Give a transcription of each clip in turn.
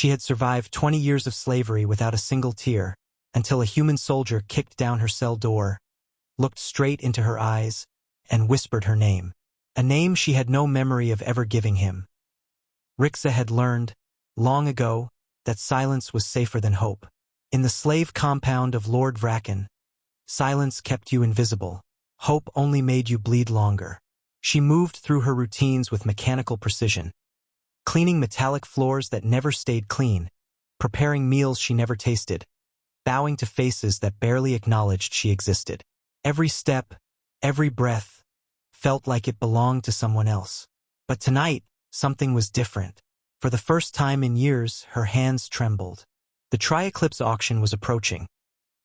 She had survived 20 years of slavery without a single tear, until a human soldier kicked down her cell door, looked straight into her eyes, and whispered her name. A name she had no memory of ever giving him. Rixa had learned, long ago, that silence was safer than hope. In the slave compound of Lord Vraken, silence kept you invisible. Hope only made you bleed longer. She moved through her routines with mechanical precision, cleaning metallic floors that never stayed clean, preparing meals she never tasted, bowing to faces that barely acknowledged she existed. Every step, every breath, felt like it belonged to someone else. But tonight, something was different. For the first time in years, her hands trembled. The Tri-Eclipse auction was approaching,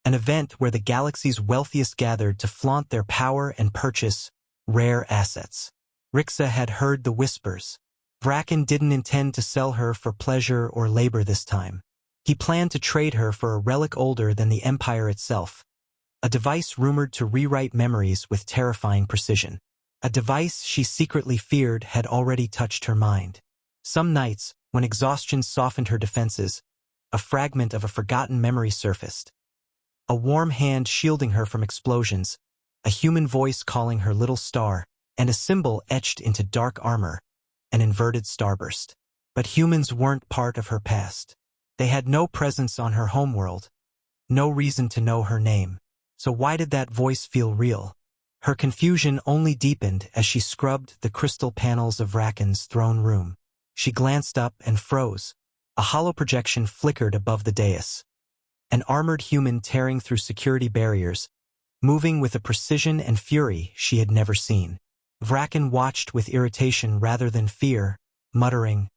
an event where the galaxy's wealthiest gathered to flaunt their power and purchase rare assets. Rixa had heard the whispers. Vraken didn't intend to sell her for pleasure or labor this time. He planned to trade her for a relic older than the Empire itself, a device rumored to rewrite memories with terrifying precision. A device she secretly feared had already touched her mind. Some nights, when exhaustion softened her defenses, a fragment of a forgotten memory surfaced. A warm hand shielding her from explosions, a human voice calling her little star, and a symbol etched into dark armor, an inverted starburst. But humans weren't part of her past. They had no presence on her homeworld, no reason to know her name. So why did that voice feel real? Her confusion only deepened as she scrubbed the crystal panels of Vraken's throne room. She glanced up and froze. A hollow projection flickered above the dais. An armored human tearing through security barriers, moving with a precision and fury she had never seen. Vraken watched with irritation rather than fear, muttering,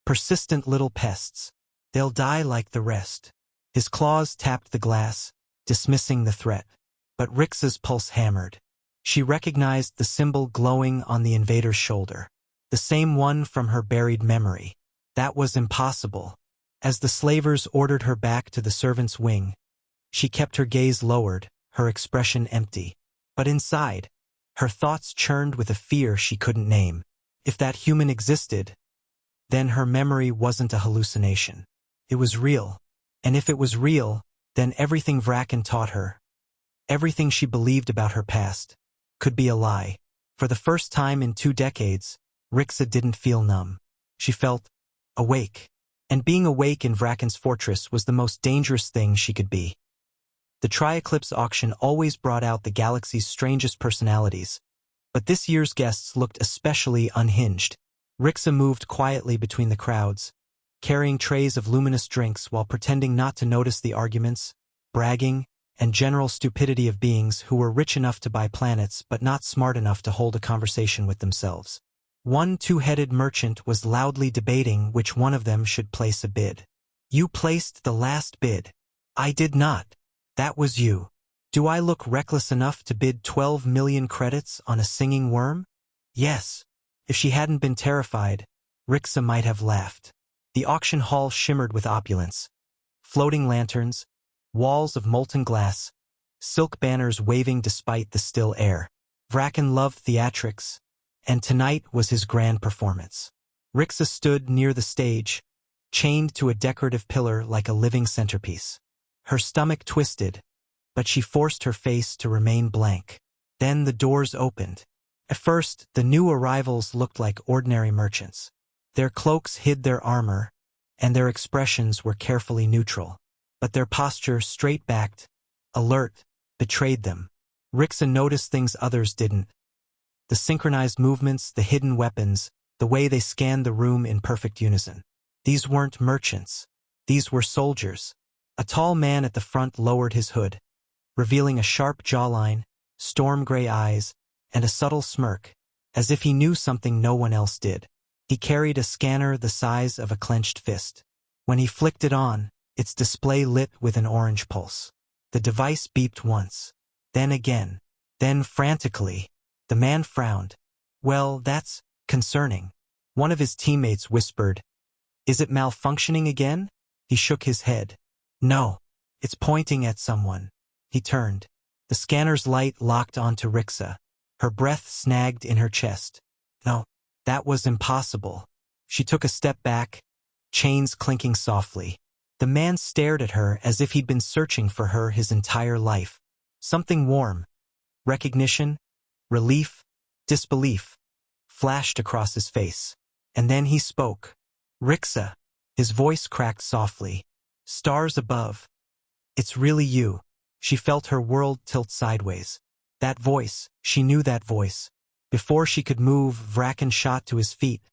"Persistent little pests. They'll die like the rest." His claws tapped the glass, dismissing the threat. But Rixa's pulse hammered. She recognized the symbol glowing on the invader's shoulder. The same one from her buried memory. That was impossible. As the slavers ordered her back to the servants' wing, she kept her gaze lowered, her expression empty. But inside, her thoughts churned with a fear she couldn't name. If that human existed, then her memory wasn't a hallucination. It was real. And if it was real, then everything Vraken taught her, everything she believed about her past, could be a lie. For the first time in 2 decades, Rixa didn't feel numb. She felt awake. And being awake in Vraken's fortress was the most dangerous thing she could be. The Tri-Eclipse auction always brought out the galaxy's strangest personalities, but this year's guests looked especially unhinged. Rixa moved quietly between the crowds, carrying trays of luminous drinks while pretending not to notice the arguments, bragging, and general stupidity of beings who were rich enough to buy planets but not smart enough to hold a conversation with themselves. One two-headed merchant was loudly debating which one of them should place a bid. "You placed the last bid." "I did not." "That was you." "Do I look reckless enough to bid 12 million credits on a singing worm?" "Yes." If she hadn't been terrified, Rixa might have laughed. The auction hall shimmered with opulence. Floating lanterns, walls of molten glass, silk banners waving despite the still air. Vraken loved theatrics, and tonight was his grand performance. Rixa stood near the stage, chained to a decorative pillar like a living centerpiece. Her stomach twisted, but she forced her face to remain blank. Then the doors opened. At first, the new arrivals looked like ordinary merchants. Their cloaks hid their armor, and their expressions were carefully neutral. But their posture, straight-backed, alert, betrayed them. Rixa noticed things others didn't. The synchronized movements, the hidden weapons, the way they scanned the room in perfect unison. These weren't merchants. These were soldiers. A tall man at the front lowered his hood, revealing a sharp jawline, storm-gray eyes, and a subtle smirk, as if he knew something no one else did. He carried a scanner the size of a clenched fist. When he flicked it on, its display lit with an orange pulse. The device beeped once, then again, then frantically. The man frowned. "Well, that's concerning." One of his teammates whispered, "Is it malfunctioning again?" He shook his head. "No, it's pointing at someone." He turned. The scanner's light locked onto Rixa. Her breath snagged in her chest. No, that was impossible. She took a step back, chains clinking softly. The man stared at her as if he'd been searching for her his entire life. Something warm, recognition, relief, disbelief, flashed across his face. And then he spoke. "Rixa." His voice cracked softly. "Stars above. It's really you." She felt her world tilt sideways. That voice, she knew that voice. Before she could move, Vraken shot to his feet,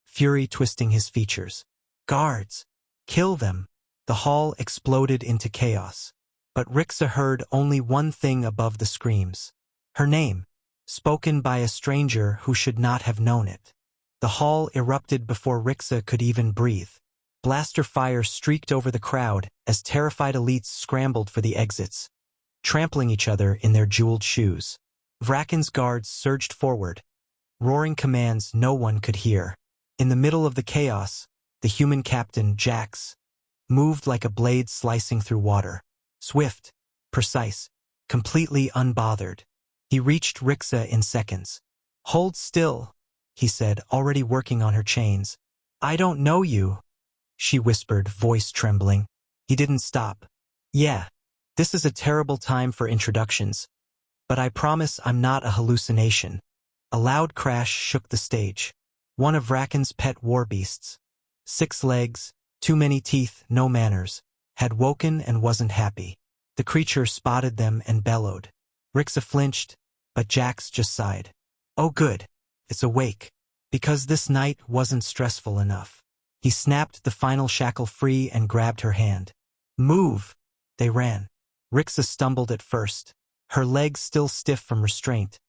fury twisting his features. "Guards! Kill them!" The hall exploded into chaos. But Rixa heard only one thing above the screams. Her name, spoken by a stranger who should not have known it. The hall erupted before Rixa could even breathe. Blaster fire streaked over the crowd as terrified elites scrambled for the exits, trampling each other in their jeweled shoes. Vraken's guards surged forward, roaring commands no one could hear. In the middle of the chaos, the human captain, Jax, moved like a blade slicing through water. Swift, precise, completely unbothered. He reached Rixa in seconds. "Hold still," he said, already working on her chains. "I don't know you," she whispered, voice trembling. He didn't stop. "Yeah, this is a terrible time for introductions, but I promise I'm not a hallucination." A loud crash shook the stage. One of Vraken's pet war beasts, 6 legs, too many teeth, no manners, had woken and wasn't happy. The creature spotted them and bellowed. Rixa flinched, but Jax just sighed. "Oh good, it's awake." Because this night wasn't stressful enough. He snapped the final shackle free and grabbed her hand. "Move!" They ran. Rixa stumbled at first, her legs still stiff from restraint,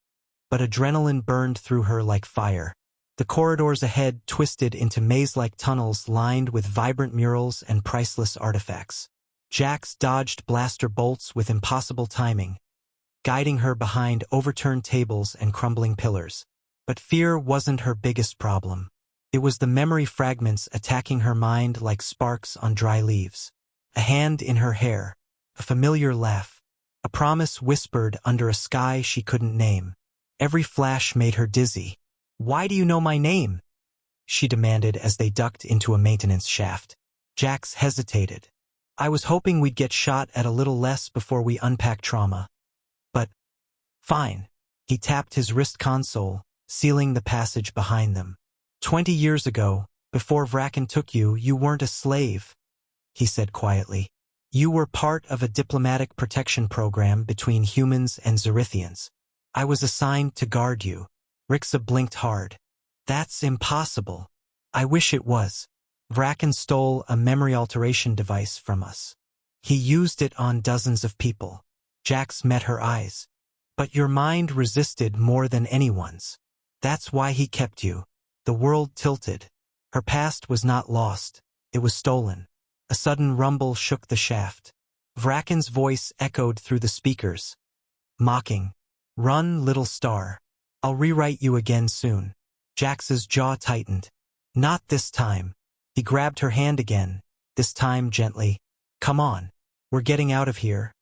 but adrenaline burned through her like fire. The corridors ahead twisted into maze-like tunnels lined with vibrant murals and priceless artifacts. Jax dodged blaster bolts with impossible timing, guiding her behind overturned tables and crumbling pillars. But fear wasn't her biggest problem. It was the memory fragments attacking her mind like sparks on dry leaves. A hand in her hair, a familiar laugh, a promise whispered under a sky she couldn't name. Every flash made her dizzy. "Why do you know my name?" she demanded as they ducked into a maintenance shaft. Jax hesitated. "I was hoping we'd get shot at a little less before we unpack trauma. But, fine." He tapped his wrist console, sealing the passage behind them. 20 years ago, before Vraken took you, you weren't a slave," he said quietly. "You were part of a diplomatic protection program between humans and Zerithians. I was assigned to guard you." Rixa blinked hard. "That's impossible." "I wish it was. Vraken stole a memory alteration device from us. He used it on dozens of people." Jax met her eyes. "But your mind resisted more than anyone's. That's why he kept you." The world tilted. Her past was not lost. It was stolen. A sudden rumble shook the shaft. Vraken's voice echoed through the speakers, mocking. "Run, little star. I'll rewrite you again soon." Jax's jaw tightened. "Not this time." He grabbed her hand again, this time gently. "Come on. We're getting out of here.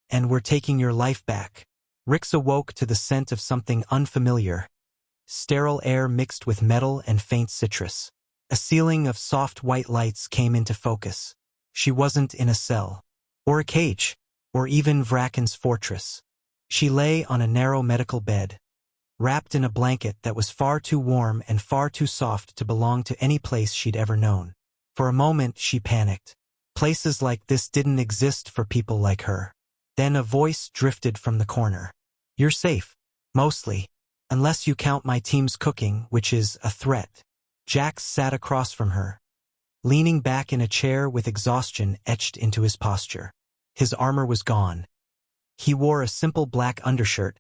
And we're taking your life back." Rixa woke to the scent of something unfamiliar. Sterile air mixed with metal and faint citrus. A ceiling of soft white lights came into focus. She wasn't in a cell, or a cage, or even Vraken's fortress. She lay on a narrow medical bed, wrapped in a blanket that was far too warm and far too soft to belong to any place she'd ever known. For a moment, she panicked. Places like this didn't exist for people like her. Then a voice drifted from the corner. "You're safe. Mostly. Unless you count my team's cooking, which is a threat." Jax sat across from her, leaning back in a chair with exhaustion etched into his posture. His armor was gone. He wore a simple black undershirt,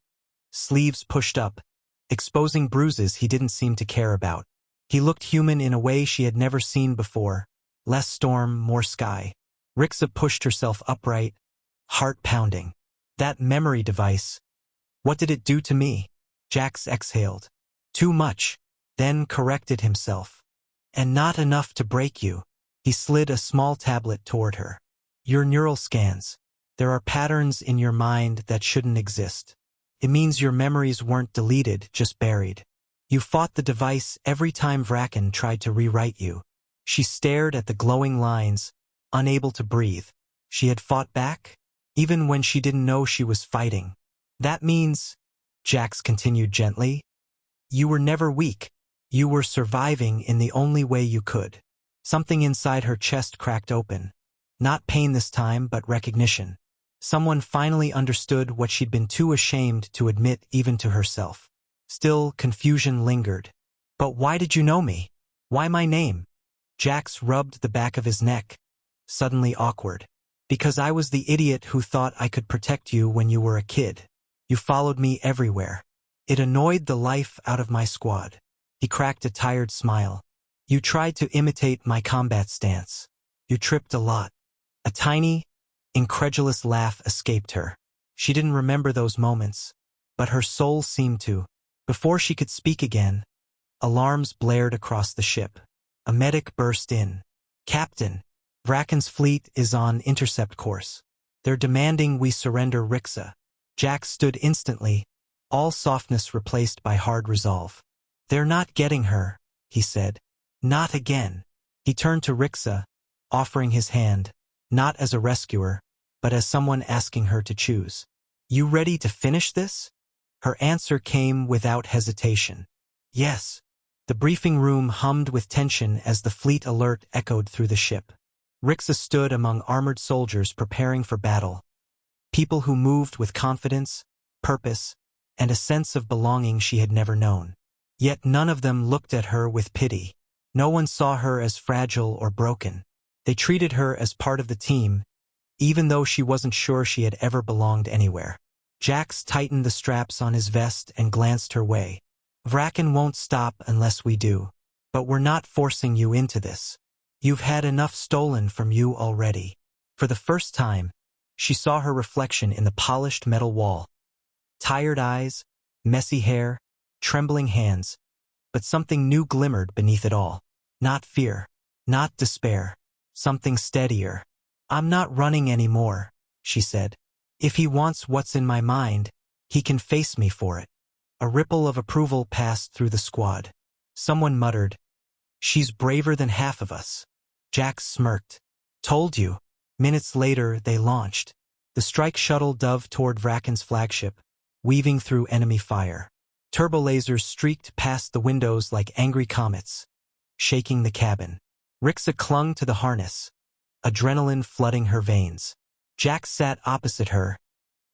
sleeves pushed up, exposing bruises he didn't seem to care about. He looked human in a way she had never seen before. Less storm, more sky. Rixa pushed herself upright, heart pounding. That memory device. What did it do to me? Jax exhaled. "Too much," then corrected himself. "And not enough to break you." He slid a small tablet toward her. "Your neural scans. There are patterns in your mind that shouldn't exist. It means your memories weren't deleted, just buried. You fought the device every time Vraken tried to rewrite you." She stared at the glowing lines, unable to breathe. She had fought back, even when she didn't know she was fighting. That means, Jax continued gently, you were never weak. You were surviving in the only way you could. Something inside her chest cracked open. Not pain this time, but recognition. Someone finally understood what she'd been too ashamed to admit even to herself. Still, confusion lingered. But why did you know me? Why my name? Jax rubbed the back of his neck, suddenly awkward. Because I was the idiot who thought I could protect you when you were a kid. You followed me everywhere. It annoyed the life out of my squad. He cracked a tired smile. You tried to imitate my combat stance. You tripped a lot. A tiny, incredulous laugh escaped her. She didn't remember those moments, but her soul seemed to. Before she could speak again, alarms blared across the ship. A medic burst in. Captain, Vracken's fleet is on intercept course. They're demanding we surrender Rixa. Jax stood instantly, all softness replaced by hard resolve. They're not getting her, he said. Not again. He turned to Rixa, offering his hand, not as a rescuer, but as someone asking her to choose. You ready to finish this? Her answer came without hesitation. Yes. The briefing room hummed with tension as the fleet alert echoed through the ship. Rixa stood among armored soldiers preparing for battle. People who moved with confidence, purpose, and a sense of belonging she had never known. Yet none of them looked at her with pity. No one saw her as fragile or broken. They treated her as part of the team, even though she wasn't sure she had ever belonged anywhere. Jax tightened the straps on his vest and glanced her way. Vracken won't stop unless we do. But we're not forcing you into this. You've had enough stolen from you already. For the first time, she saw her reflection in the polished metal wall. Tired eyes, messy hair, trembling hands. But something new glimmered beneath it all. Not fear. Not despair. Something steadier. I'm not running anymore, she said. If he wants what's in my mind, he can face me for it. A ripple of approval passed through the squad. Someone muttered, She's braver than half of us. Jax smirked. Told you. Minutes later, they launched. The strike shuttle dove toward Vracken's flagship, weaving through enemy fire. Turbolasers streaked past the windows like angry comets, shaking the cabin. Rixa clung to the harness, adrenaline flooding her veins. Jax sat opposite her,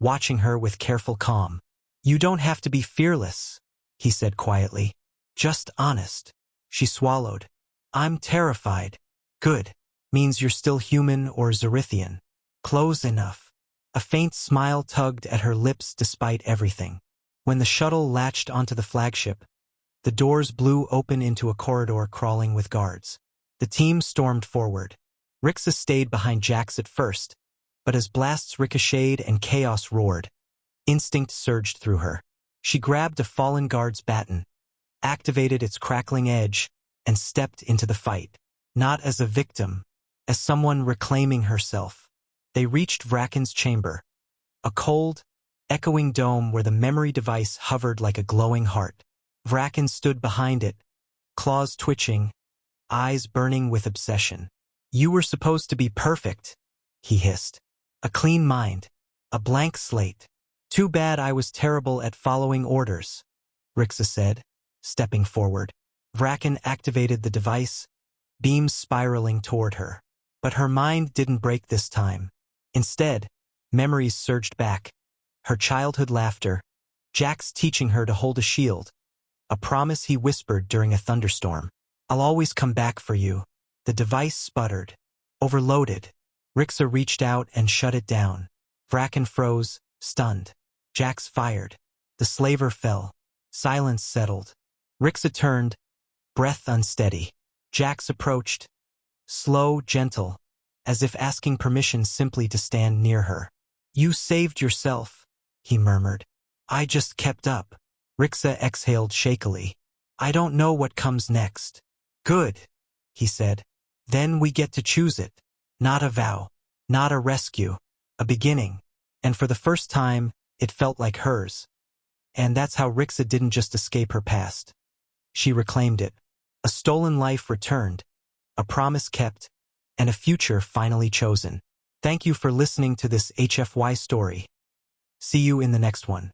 watching her with careful calm. You don't have to be fearless, he said quietly. Just honest. She swallowed. I'm terrified. Good. Means you're still human or Zerithian. Close enough. A faint smile tugged at her lips despite everything. When the shuttle latched onto the flagship, the doors blew open into a corridor crawling with guards. The team stormed forward. Rixa stayed behind Jax at first, but as blasts ricocheted and chaos roared, instinct surged through her. She grabbed a fallen guard's baton, activated its crackling edge, and stepped into the fight. Not as a victim, as someone reclaiming herself. They reached Vracken's chamber, a cold, echoing dome where the memory device hovered like a glowing heart. Vracken stood behind it, claws twitching, eyes burning with obsession. You were supposed to be perfect, he hissed. A clean mind, a blank slate. Too bad I was terrible at following orders, Rixa said, stepping forward. Vracken activated the device, beams spiraling toward her. But her mind didn't break this time. Instead, memories surged back. Her childhood laughter, Jax teaching her to hold a shield, a promise he whispered during a thunderstorm. I'll always come back for you. The device sputtered. Overloaded. Rixa reached out and shut it down. Vracken froze, stunned. Jax fired. The slaver fell. Silence settled. Rixa turned, breath unsteady. Jax approached, slow, gentle, as if asking permission simply to stand near her. You saved yourself, he murmured. I just kept up. Rixa exhaled shakily. I don't know what comes next. Good, he said. Then we get to choose it. Not a vow. Not a rescue. A beginning. And for the first time, it felt like hers. And that's how Rixa didn't just escape her past. She reclaimed it. A stolen life returned, a promise kept, and a future finally chosen. Thank you for listening to this HFY story. See you in the next one.